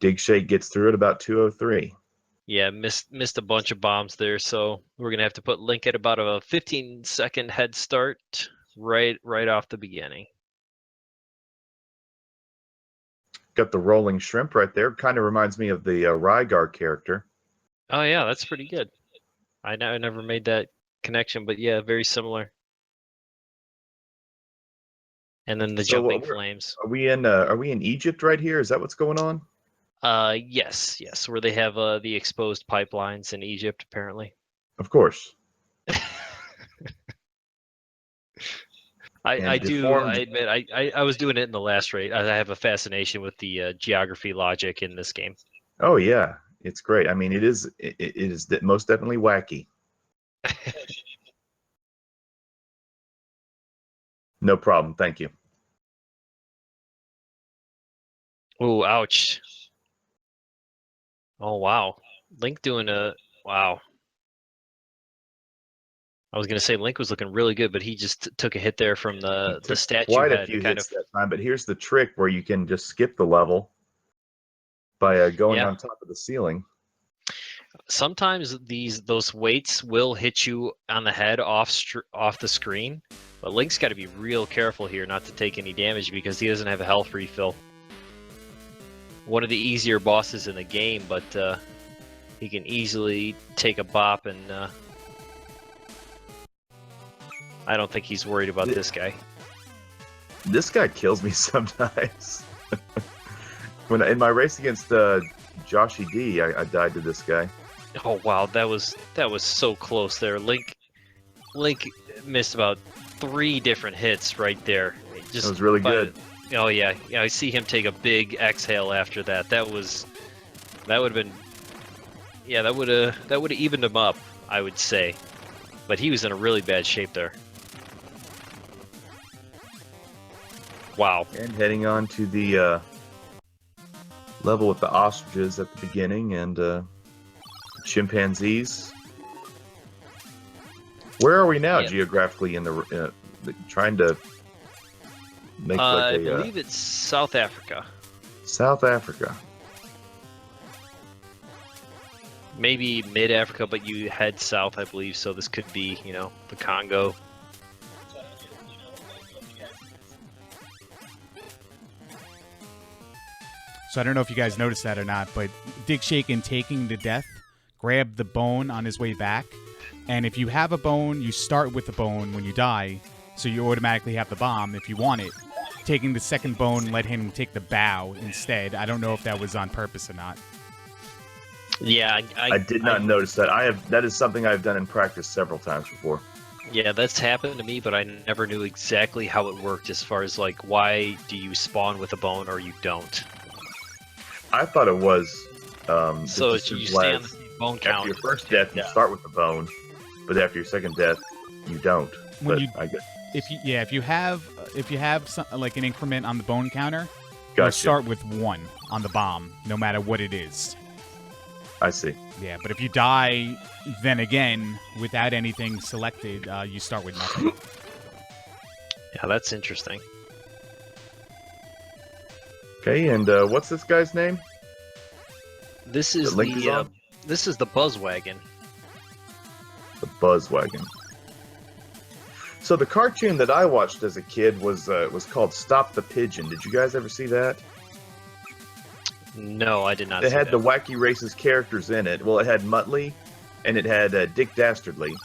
Digshake gets through at about 203. Yeah, missed a bunch of bombs there, so we're gonna have to put Link at about a 15-second head start right off the beginning. Got the rolling shrimp right there. Kind of reminds me of the Rygar character. Oh yeah, that's pretty good. I never made that connection, but yeah, very similar. And then the jumping flames. Are we in Egypt right here? Is that what's going on? Yes, where they have the exposed pipelines in Egypt, apparently. Of course. I admit I was doing it in the last raid. I have a fascination with the geography logic in this game. Oh yeah, it's great. I mean, it is most definitely wacky. No problem. Thank you. Oh, ouch. Oh, wow. Link doing wow. I was going to say Link was looking really good, but he just took a hit there from the statue quite head. a few hits that time, but here's the trick where you can just skip the level by going on top of the ceiling. Sometimes those weights will hit you on the head off the screen, but Link's got to be real careful here not to take any damage because he doesn't have a health refill. One of the easier bosses in the game, but he can easily take a bop, and I don't think he's worried about this guy. This guy kills me sometimes. In my race against Joshy D, I died to this guy. Oh wow, that was so close there. Link missed about 3 different hits right there. That was really good. Oh yeah, I see him take a big exhale after that. That would have been, that would have evened him up, I would say. But he was in a really bad shape there. Wow. And heading on to the level with the ostriches at the beginning and chimpanzees. Where are we now geographically in the trying to make like I believe it's South Africa. South Africa. Maybe mid-Africa, but you head south, I believe, so this could be, the Congo. So I don't know if you guys noticed that or not, but Digshake, in taking the death, grabbed the bone on his way back. And if you have a bone, you start with the bone when you die, so you automatically have the bomb if you want it. Taking the second bone let him take the bow instead. I don't know if that was on purpose or not. Yeah, I did not notice that. That is something I've done in practice several times before. Yeah, that's happened to me, but I never knew exactly how it worked as far as like why do you spawn with a bone or you don't. I thought it was so you stay on the bone count. After your first death, you start with the bone, but after your second death, you don't. I guess if you have some, like an increment on the bone counter, gotcha. You start with 1 on the bomb, no matter what it is. I see. Yeah, but if you die, then again, without anything selected, you start with nothing. Yeah, that's interesting. Okay, and what's this guy's name? This is this is the Buzzwagon. The Buzzwagon. So the cartoon that I watched as a kid was called Stop the Pigeon. Did you guys ever see that? No, I did not. It had the Wacky Races characters in it. Well, it had Muttley, and it had Dick Dastardly,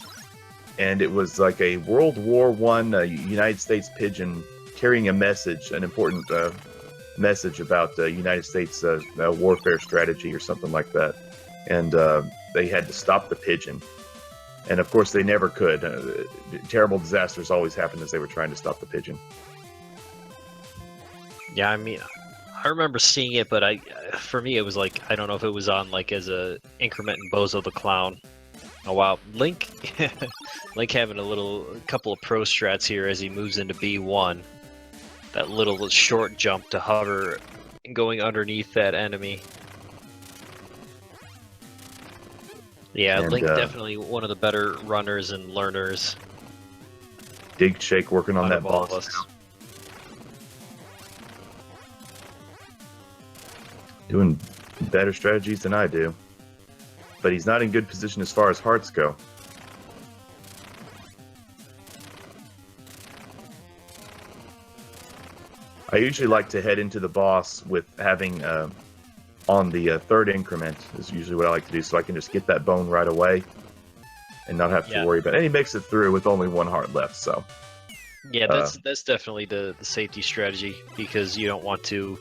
and it was like a World War I United States pigeon carrying a message, an important message about the United States warfare strategy or something like that. And they had to stop the pigeon. And of course, they never could. Terrible disasters always happened as they were trying to stop the pigeon. Yeah, I mean, I remember seeing it, but for me, it was like, I don't know if it was on like as a increment in Bozo the Clown. Oh wow, Link having a couple of pro strats here as he moves into B1. That little short jump to hover and going underneath that enemy. Yeah, Link definitely one of the better runners and learners. Digshake working on that boss. Doing Better strategies than I do. But he's not in good position as far as hearts go. I usually like to head into the boss with having on the third increment is usually what I like to do, so I can just get that bone right away and not have to worry about it. And he makes it through with only one heart left, so. Yeah, that's definitely the safety strategy, because you don't want to.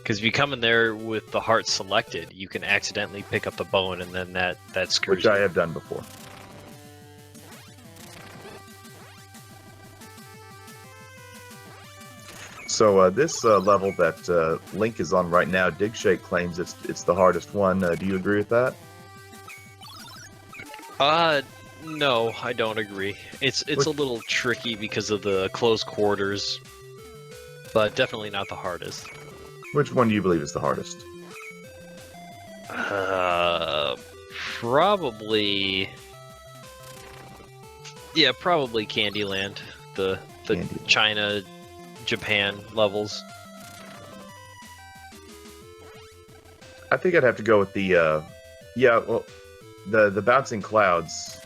Because if you come in there with the heart selected, you can accidentally pick up the bone, and then that screws Which you. I have done before. So this level that Link is on right now, Digshake claims it's the hardest one. Do you agree with that? No, I don't agree. It's a little tricky because of the close quarters, but definitely not the hardest. Which one do you believe is the hardest? Probably. Yeah, probably Candyland. The Candyland. China, Japan levels. I think I'd have to go with the the bouncing clouds,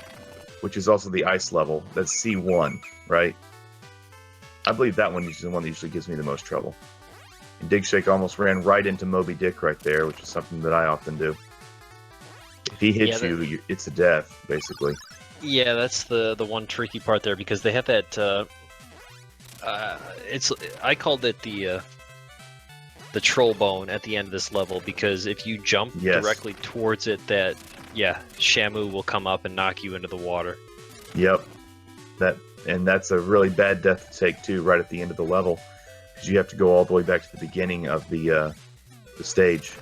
which is also the ice level. That's C1, right? I believe that one is the one that usually gives me the most trouble. And Digshake almost ran right into Moby Dick right there, which is something that I often do. If he hits you, it's a death, basically. Yeah, that's the one tricky part there, because they have that. I called it the troll bone at the end of this level, because if you jump directly towards it, Shamu will come up and knock you into the water. Yep, that's a really bad death to take too, right at the end of the level, because you have to go all the way back to the beginning of the stage.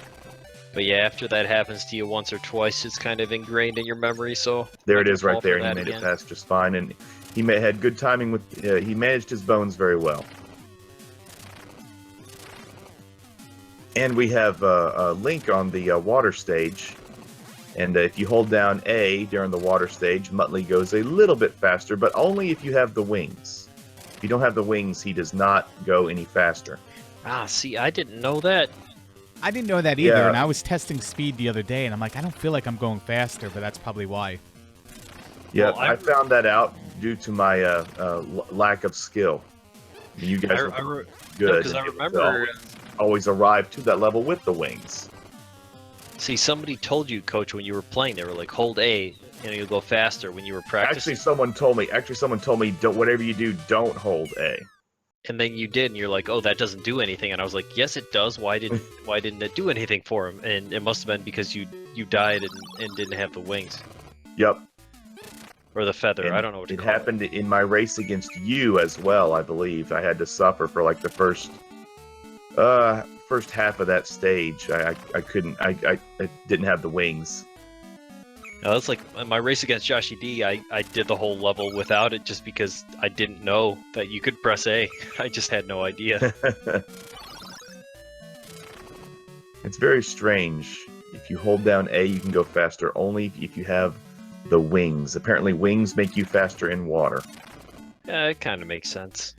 But yeah, after that happens to you once or twice, it's kind of ingrained in your memory. So there it is, right there, and he made it past just fine, and he had good timing with. He managed his bones very well. And we have a Link on the water stage, and if you hold down A during the water stage, Muttley goes a little bit faster, but only if you have the wings. If you don't have the wings, he does not go any faster. Ah, see, I didn't know that. I didn't know that either, and I was testing speed the other day, and I'm like, I don't feel like I'm going faster, but that's probably why. Yeah, well, I found that out due to my lack of skill. You guys are good. Because I remember always arrive to that level with the wings. See, somebody told you, Coach, when you were playing, they were like, hold A, and you'll go faster when you were practicing. Actually, someone told me, don't, whatever you do, don't hold A. And then you did, and you're like, oh, that doesn't do anything. And I was like, yes, it does. Why didn't it do anything for him? And it must have been because you died and didn't have the wings. Yep. Or the feather. And I don't know what you call it. It happened in my race against you as well, I believe. I had to suffer for like the first half of that stage. I didn't have the wings. No, that's like my race against Joshi D. I did the whole level without it just because I didn't know that you could press A. I just had no idea. It's very strange. If you hold down A, you can go faster only if you have the wings. Apparently, wings make you faster in water. Yeah, it kind of makes sense.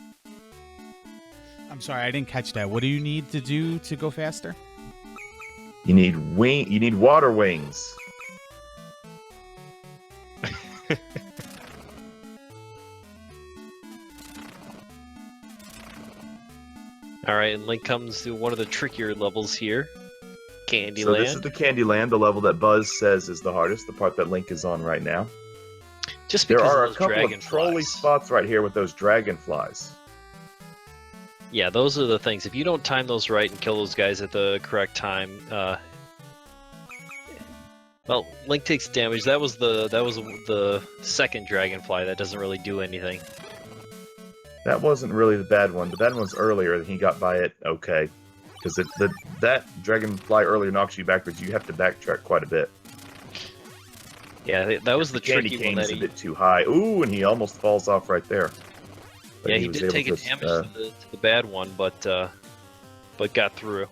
I'm sorry, I didn't catch that. What do you need to do to go faster? You need water wings. Alright, and Link comes to one of the trickier levels here. Candyland. So this is the Candyland, the level that Buzz says is the hardest, the part that Link is on right now. Just because there are of a couple of trolly spots right here with those dragonflies. Yeah, those are the things. If you don't time those right and kill those guys at the correct time, well, Link takes damage. That was the second dragonfly. That doesn't really do anything. That wasn't really the bad one. The bad one's earlier, and he got by it okay. Because that dragonfly earlier knocks you backwards. You have to backtrack quite a bit. Yeah, that was the tricky one. That a bit too high. Ooh, and he almost falls off right there. But yeah, he did take a damage to the bad one, but got through.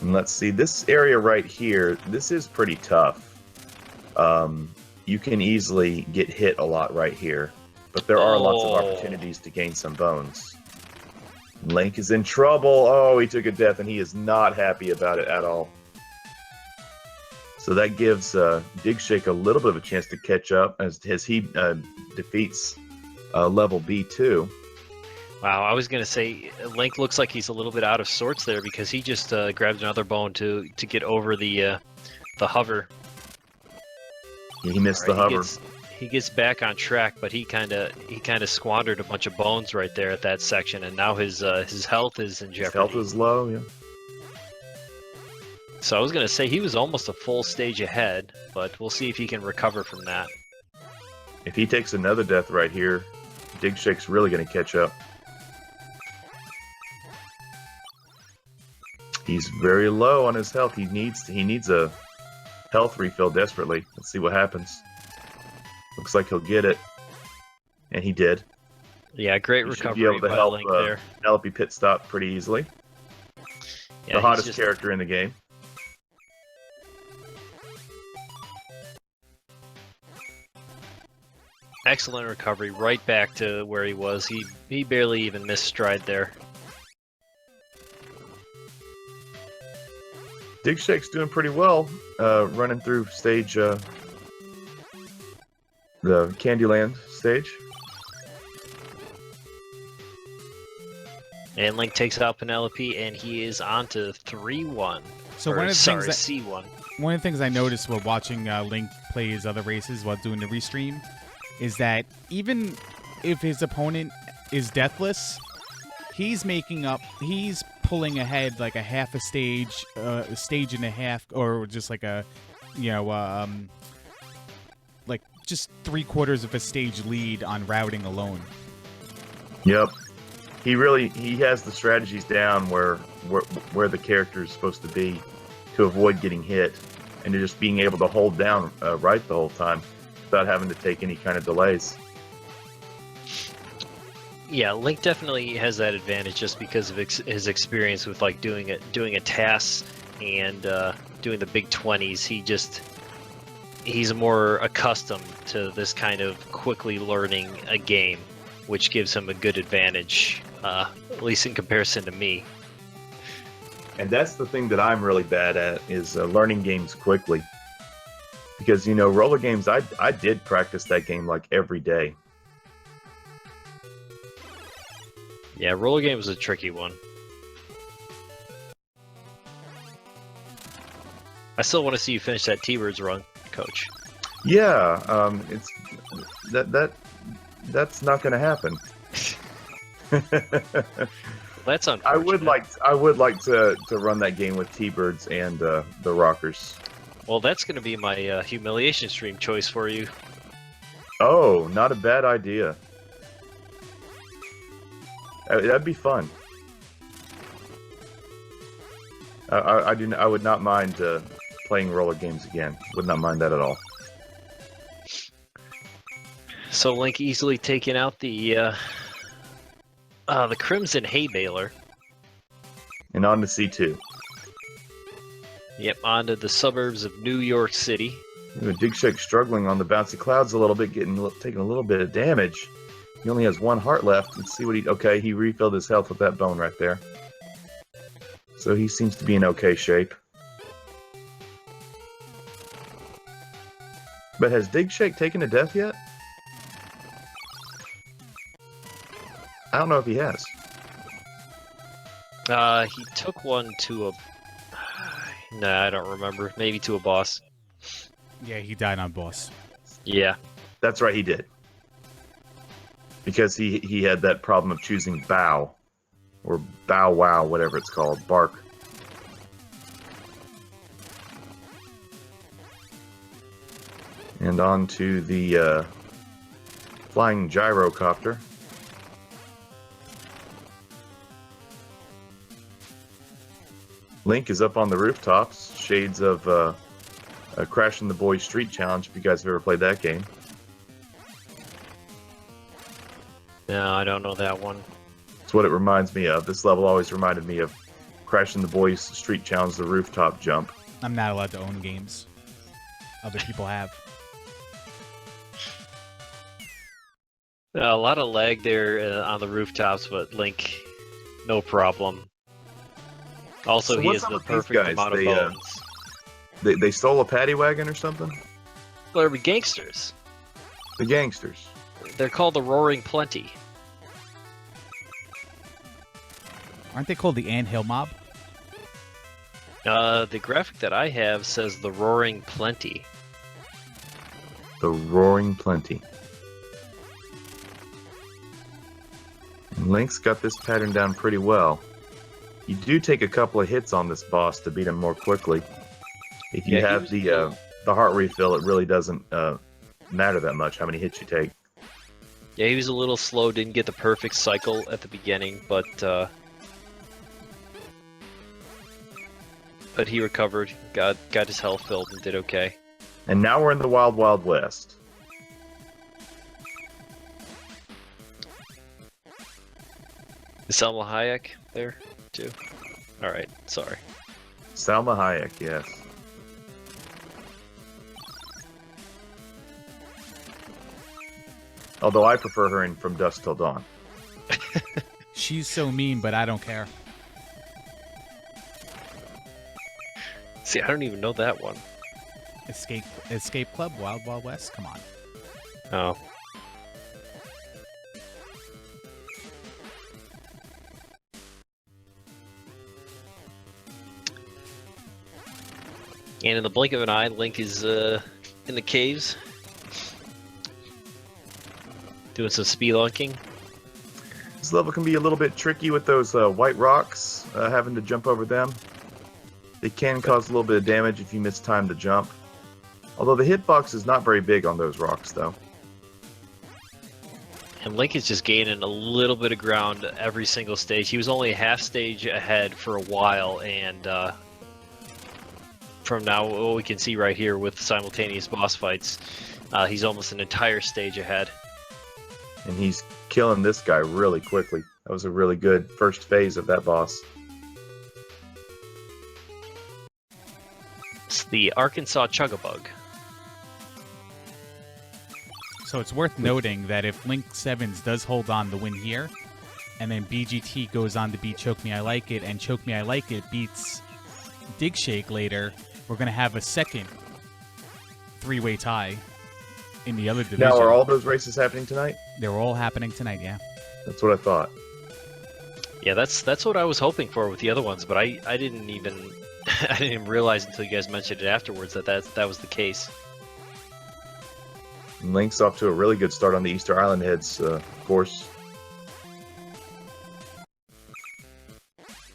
And let's see, this area right here, this is pretty tough. You can easily get hit a lot right here, but there are lots of opportunities to gain some bones. Link is in trouble. Oh, he took a death, and he is not happy about it at all. So that gives Digshake a little bit of a chance to catch up as he defeats level B2. Wow, I was gonna say Link looks like he's a little bit out of sorts there because he just grabbed another bone to get over the hover. He missed All the right, hover. He gets back on track, but he kind of squandered a bunch of bones right there at that section, and now his health is in jeopardy. His health is low, yeah. So I was gonna say he was almost a full stage ahead, but we'll see if he can recover from that. If he takes another death right here, Digshake's really going to catch up. He's very low on his health. He needs a health refill desperately. Let's see what happens. Looks like he'll get it, and he did. Yeah, great He should recovery be able to by help Link there. Penelope pit stop pretty easily. Yeah, The he's hottest just- character in the game. Excellent recovery, right back to where he was. He barely even missed stride there. Digshake's doing pretty well, running through stage, the Candyland stage. And Link takes out Penelope, and he is on to 3-1. So Or, one of the sorry, things C1. One of the things I noticed while watching Link play his other races while doing the restream is that even if his opponent is deathless, he's pulling ahead like a half a stage and a half, or just like a, like just 3/4 of a stage lead on routing alone. Yep. He has the strategies down where the character is supposed to be to avoid getting hit, and to just being able to hold down right the whole time without having to take any kind of delays. Yeah, Link definitely has that advantage just because of his experience with like doing a task and doing the big 20s. He's more accustomed to this kind of quickly learning a game, which gives him a good advantage, at least in comparison to me. And that's the thing that I'm really bad at, is learning games quickly. Because, roller games, I did practice that game like every day. Yeah, roller game was a tricky one. I still want to see you finish that T-Birds run, Coach. Yeah, it's that's not going to happen. That's unfortunate. I would like to run that game with T-Birds and the Rockers. Well, that's going to be my humiliation stream choice for you. Oh, not a bad idea. That'd be fun. I would not mind playing roller games again. Would not mind that at all. So Link easily taking out the Crimson Hay Baler. And on to C2. Yep, onto the suburbs of New York City. Digshake struggling on the bouncy clouds a little bit, taking a little bit of damage. He only has one heart left. Let's see what he refilled his health with that bone right there. So he seems to be in okay shape. But has Digshake taken a death yet? I don't know if he has. He took one to a... Nah, I don't remember. Maybe to a boss. Yeah, he died on boss. Yeah. That's right, he did. Because he had that problem of choosing bow. Or bow wow, whatever it's called. Bark. And on to the flying gyrocopter. Link is up on the rooftops. Shades of Crashing the Boys Street Challenge, if you guys have ever played that game. No, I don't know that one. It's what it reminds me of. This level always reminded me of Crashing the Boys Street Challenge, the rooftop jump. I'm not allowed to own games other people have. A lot of lag there on the rooftops, but Link No problem. Also, So he what's has up the with these perfect guys? amount of They, bones. They stole a paddy wagon or something? They're gangsters. The gangsters. They're called the Roaring Plenty. Aren't they called the Anthill Mob? The graphic that I have says the Roaring Plenty. The Roaring Plenty. And Link's got this pattern down pretty well. You do take a couple of hits on this boss to beat him more quickly. If you Yeah, have the heart refill, it really doesn't matter that much how many hits you take. Yeah, he was a little slow, didn't get the perfect cycle at the beginning, but he recovered, got his health filled, and did okay. And now we're in the Wild Wild West. Is Selma Hayek there too? All right, sorry. Salma Hayek, yes. Although I prefer her in From Dusk Till Dawn. She's so mean, but I don't care. See, I don't even know that one. Escape Club, Wild Wild West. Come on. Oh. And in the blink of an eye, Link is in the caves, doing some spelunking. This level can be a little bit tricky with those white rocks, having to jump over them. They can cause a little bit of damage if you miss time to jump. Although the hitbox is not very big on those rocks, though. And Link is just gaining a little bit of ground every single stage. He was only a half stage ahead for a while, and from now, what we can see right here with simultaneous boss fights, he's almost an entire stage ahead. And he's killing this guy really quickly. That was a really good first phase of that boss. It's the Arkansas Chugabug. So it's worth noting that if Link Sevens does hold on to win here, and then BGT goes on to beat Choke Me I Like It, and Choke Me I Like It beats Digshake later, we're going to have a second three-way tie in the other division. Now, are all those races happening tonight? They're all happening tonight, yeah. That's what I thought. Yeah, that's what I was hoping for with the other ones, but I didn't even I didn't even realize until you guys mentioned it afterwards that was the case. And Link's off to a really good start on the Easter Island Heads course.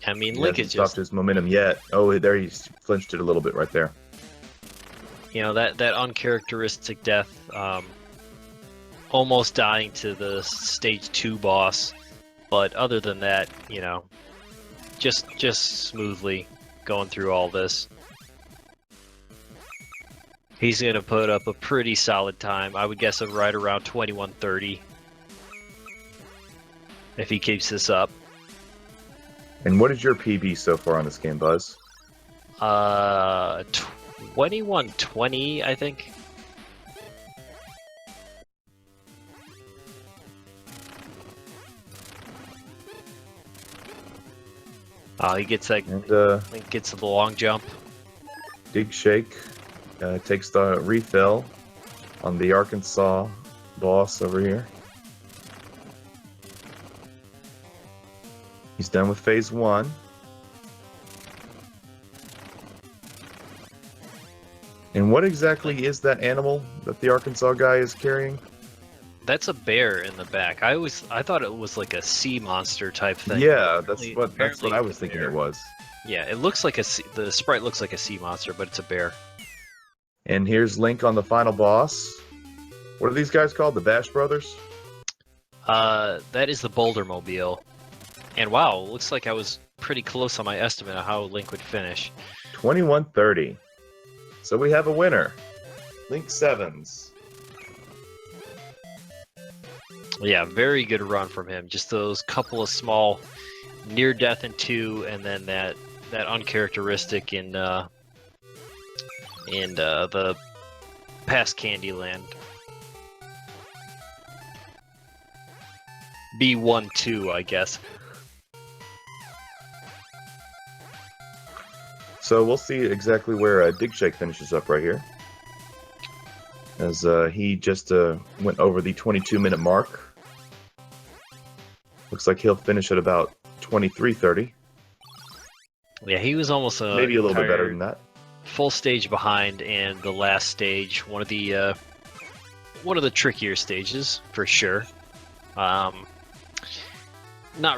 I mean, He Link hasn't is stopped just, his momentum yet. Oh, there he flinched it a little bit right there. you know, that uncharacteristic death, almost dying to the stage 2 boss, but other than that, you know, just smoothly going through all this. He's going to put up a pretty solid time. I would guess right around 21:30 if he keeps this up. And what is your PB so far on this game, Buzz? 21:20, I think. He gets that. And Link gets the long jump. Digshake takes the refill on the Arkansas boss over here. He's done with phase 1. And what exactly is that animal that the Arkansas guy is carrying? That's a bear in the back. I thought it was like a sea monster type thing. Yeah, that's what Apparently I it's was a thinking bear. it was. Yeah, it looks like the sprite looks like a sea monster, but it's a bear. And here's Link on the final boss. What are these guys called? The Bash Brothers? That is the Boulder Mobile. And wow, looks like I was pretty close on my estimate of how Link would finish. 21:30. So we have a winner. Link Sevens. Yeah, very good run from him. Just those couple of small near death in 2, and then that uncharacteristic in the past Candyland. B1-2, I guess. So we'll see exactly where Digshake finishes up right here. As he just went over the 22-minute mark. Looks like he'll finish at about 23:30. Yeah, he was almost Maybe a little bit better than that. full stage behind, and the last stage, one of the trickier stages for sure. Not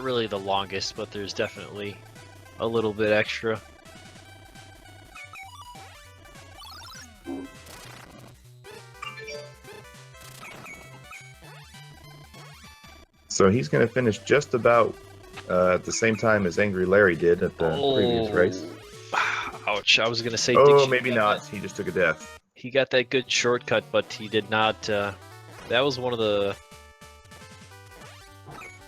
really the longest, but there's definitely a little bit extra. So he's going to finish just about at the same time as Angry Larry did at the previous race. Ouch! I was gonna say. Oh, maybe not. He just took a death. He got that good shortcut, but he did not. That was one of the.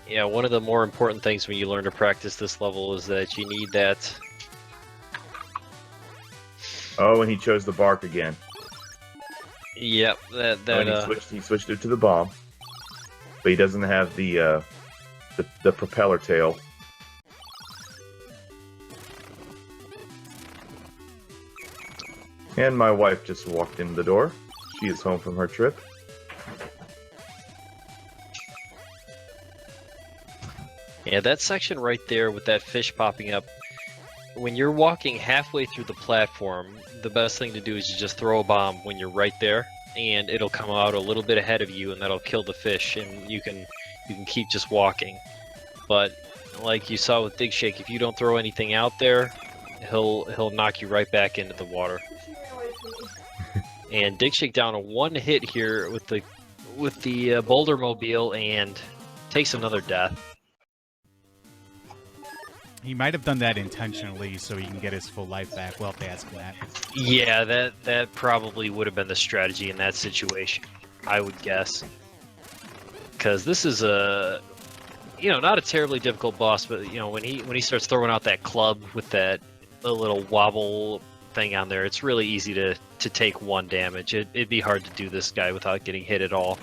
Yeah, one of the more important things when you learn to practice this level is that you need that. Oh, and he chose the bark again. Yep, He switched it to the bomb, but he doesn't have the propeller tail. And my wife just walked in the door. She is home from her trip. Yeah, that section right there with that fish popping up. When you're walking halfway through the platform, the best thing to do is you just throw a bomb when you're right there, and it'll come out a little bit ahead of you, and that'll kill the fish, and you can keep just walking. But like you saw with Digshake, if you don't throw anything out there, he'll knock you right back into the water. And Digshake down a one hit here with the boulder mobile and takes another death. He might have done that intentionally so he can get his full life back. We'll have to ask him that. Yeah, that probably would have been the strategy in that situation, I would guess. Because this is not a terribly difficult boss, but when he starts throwing out that club with that little wobble thing on there, it's really easy to take one damage. It'd be hard to do this guy without getting hit at all.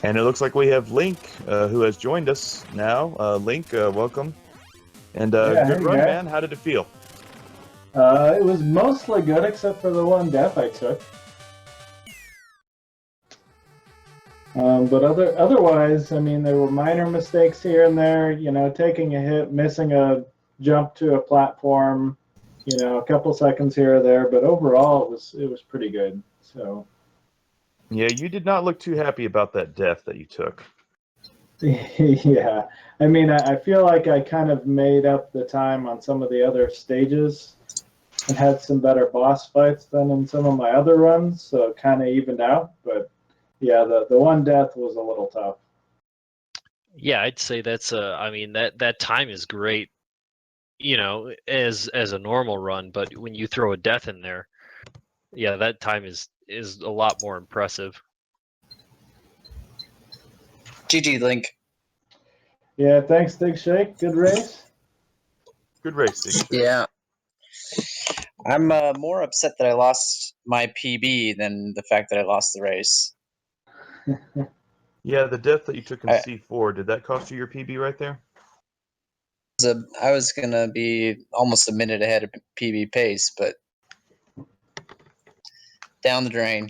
And it looks like we have Link, who has joined us now. Link, welcome. And good run, man. How did it feel? It was mostly good, except for the one death I took. But otherwise, I mean, there were minor mistakes here and there. Taking a hit, missing a jump to a platform. A couple seconds here or there. But overall, it was pretty good. So. Yeah, you did not look too happy about that death that you took. Yeah, I mean, I feel like I kind of made up the time on some of the other stages and had some better boss fights than in some of my other runs, so it kind of evened out. But yeah, the one death was a little tough. Yeah, I'd say that's I mean that time is great, as a normal run, but when you throw a death in there, yeah, that time is a lot more impressive. GG, Link. Yeah, thanks, Digshake. Good race. Good race, Digshake. Yeah. I'm more upset that I lost my PB than the fact that I lost the race. Yeah, the death that you took in C4, did that cost you your PB right there? I was going to be almost a minute ahead of PB pace, but down the drain.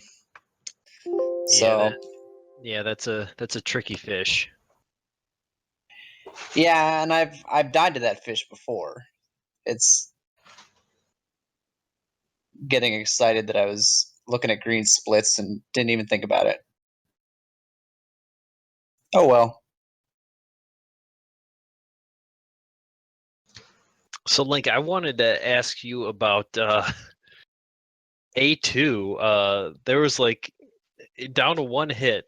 Yeah, that's a tricky fish. Yeah, and I've died to that fish before. It's getting excited that I was looking at green splits and didn't even think about it. Oh well. So Link, I wanted to ask you about A2. There was like down to one hit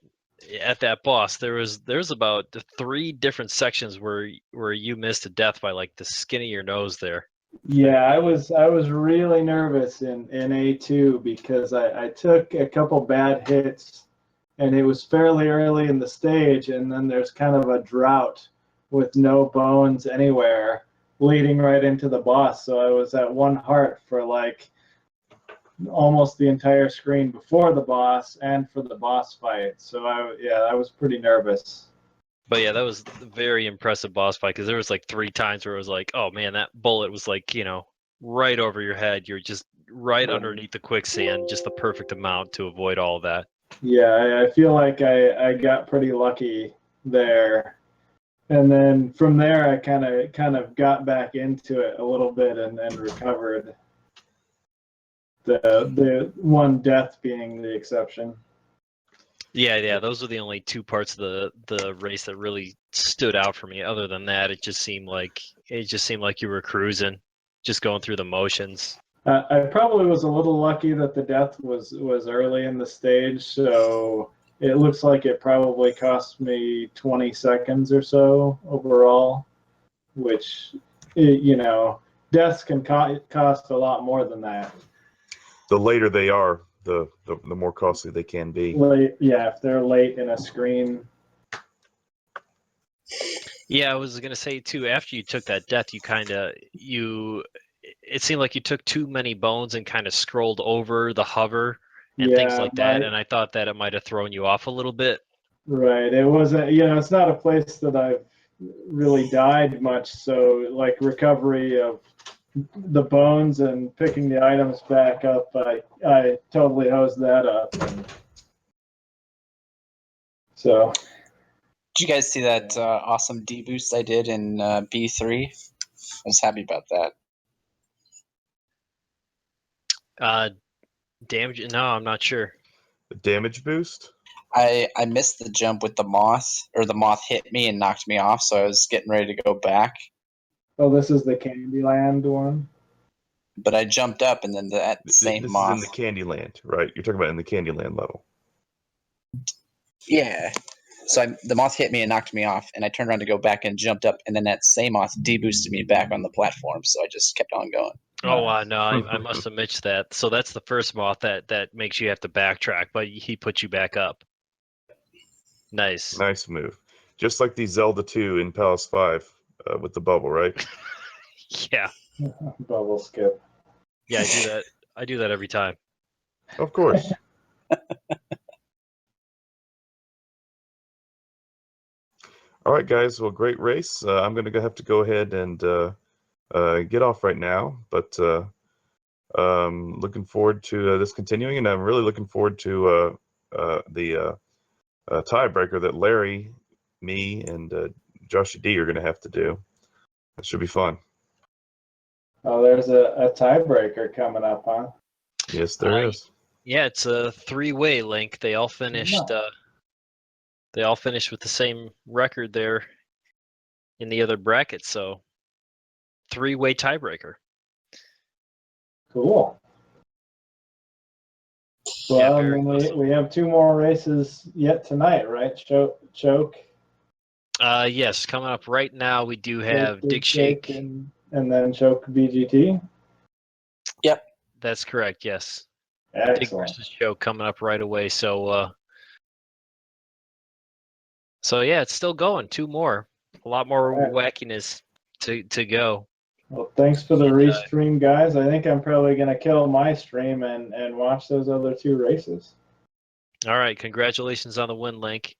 at that boss. There's about 3 different sections where you missed a death by like the skin of your nose there. Yeah, I was really nervous in A2 because I took a couple bad hits, and it was fairly early in the stage, and then there's kind of a drought with no bones anywhere leading right into the boss. So I was at 1 heart for like almost the entire screen before the boss and for the boss fight. So I was pretty nervous. But yeah, that was a very impressive boss fight because there was like 3 times where it was like, oh man, that bullet was like, right over your head. You're just right underneath the quicksand, just the perfect amount to avoid all of that. Yeah, I feel like I got pretty lucky there. And then from there, I kind of got back into it a little bit and recovered. The one death being the exception. Yeah, those were the only 2 parts of the race that really stood out for me. Other than that, it just seemed like you were cruising, just going through the motions. I probably was a little lucky that the death was early in the stage, so it looks like it probably cost me 20 seconds or so overall, which, deaths can cost a lot more than that. The later they are, the more costly they can be. Late, yeah, if they're late in a screen. Yeah, I was gonna say too. After you took that death, it seemed like you took too many bones and kind of scrolled over the hover and things like that. And I thought that it might have thrown you off a little bit. Right. It wasn't, it's not a place that I've really died much. So, like recovery of the bones and picking the items back up, I totally hosed that up. So, Did you guys see that awesome D boost I did in B3? I was happy about that. Damage? No, I'm not sure. The damage boost? I missed the jump with the moth, or the moth hit me and knocked me off, so I was getting ready to go back. oh, this is the Candyland one? But I jumped up, and then that same This moth. is in the Candyland, right? You're talking about in the Candyland level. Yeah. So the moth hit me and knocked me off, and I turned around to go back and jumped up, and then that same moth deboosted me back on the platform, so I just kept on going. Oh, no, I must have missed that. So that's the first moth that makes you have to backtrack, but he put you back up. Nice. Nice move. Just like the Zelda 2 in Palace 5 with the bubble, right? Yeah. Bubble skip. Yeah, I do that. I do that every time. Of course. All right, guys. Well, great race. I'm going to have to go ahead and get off right now, but looking forward to this continuing, and I'm really looking forward to the tiebreaker that Larry, me, and Joshy D are going to have to do. It should be fun. Oh, there's a tiebreaker coming up, huh? Yes, there is. Yeah, it's a 3-way link. They all finished. They all finished with the same record there in the other bracket. So 3-way tiebreaker. Cool. Well, Yeah, and very then awesome. we have 2 more races yet tonight, right? Choke. Yes, coming up right now we do have Digshake. And then Choke BGT. Yep. That's correct. Yes. Excellent. Dig versus Choke coming up right away. So yeah, it's still going. 2 more. A lot more wackiness to go. Well, thanks for the restream, guys. I think I'm probably going to kill my stream and watch those other 2 races. All right. Congratulations on the win, Link.